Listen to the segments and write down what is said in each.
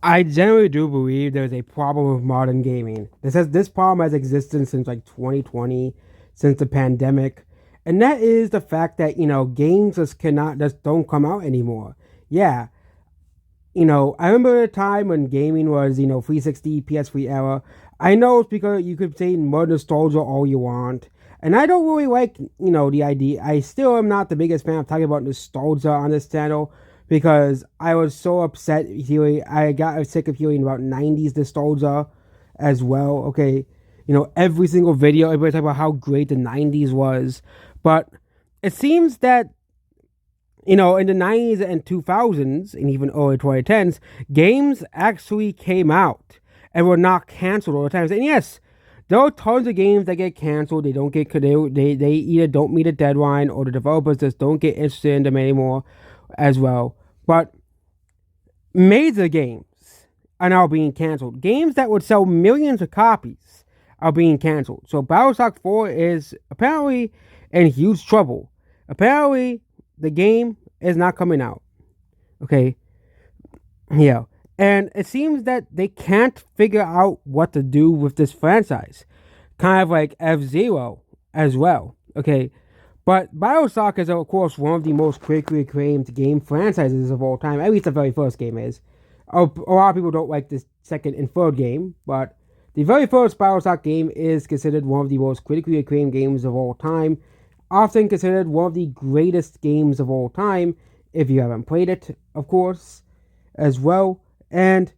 I generally do believe there's a problem with modern gaming. This problem has existed since like 2020, since the pandemic, and that is the fact that games just don't come out anymore. Yeah, I remember a time when gaming was 360 PS3 era. I know it's because you could say more nostalgia all you want, and I don't really like the idea. I still am not the biggest fan of talking about nostalgia on this channel because I was so upset hearing. I got sick of hearing about 90s nostalgia as well. Okay, every single video everybody talk about how great the 90s was, but it seems that in the 90s and 2000s, and even early 2010s, games actually came out and were not canceled all the time. And yes, there are tons of games that get canceled. They don't get they either don't meet a deadline or the developers just don't get interested in them anymore, as well. But major games are now being canceled. Games that would sell millions of copies are being canceled. So Bioshock 4 is apparently in huge trouble. Apparently, the game is not coming out. Okay. Yeah. And it seems that they can't figure out what to do with this franchise. Kind of like F-Zero as well. Okay. But Bioshock is, of course, one of the most critically acclaimed game franchises of all time. At least the very first game is. A lot of people don't like the second and third game, but the very first Bioshock game is considered one of the most critically acclaimed games of all time. Often considered one of the greatest games of all time, if you haven't played it, of course, as well. And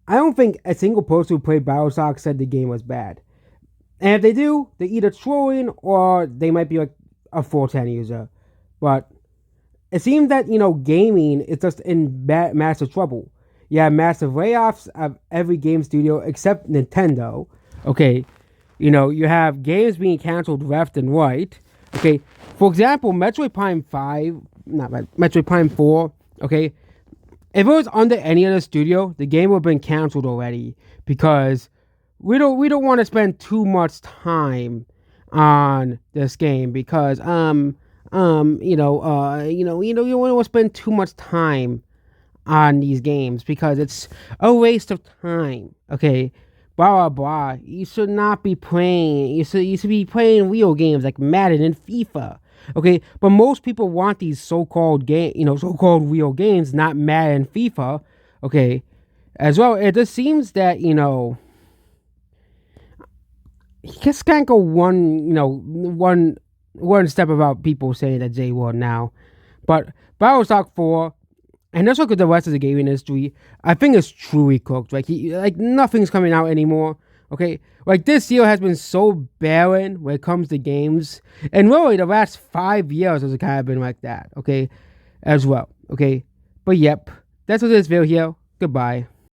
I don't think a single person who played Bioshock said the game was bad. And if they do, they're either trolling or they might be like a 410 user. But it seems that, gaming is just in massive trouble. You have massive layoffs of every game studio except Nintendo. Okay. You have games being canceled left and right. Okay. For example, Metroid Prime 5, not Metroid Prime 4. Okay. If it was under any other studio, the game would have been canceled already because we don't want to spend too much time on this game because you don't want to spend too much time on these games because it's a waste of time. Okay, blah blah blah. You should not be playing. You should be playing real games like Madden and FIFA. Okay, but most people want these so-called real games, not Madden and FIFA. Okay, as well. It just seems that you just can't go one step about people saying that J word now. But Bioshock 4, and let's look at the rest of the gaming industry. I think it's truly cooked. Like nothing's coming out anymore. Okay, like this year has been so barren when it comes to games, and really the last 5 years has kind of been like that. Okay, as well. Okay, but yep, that's what this video here. Goodbye.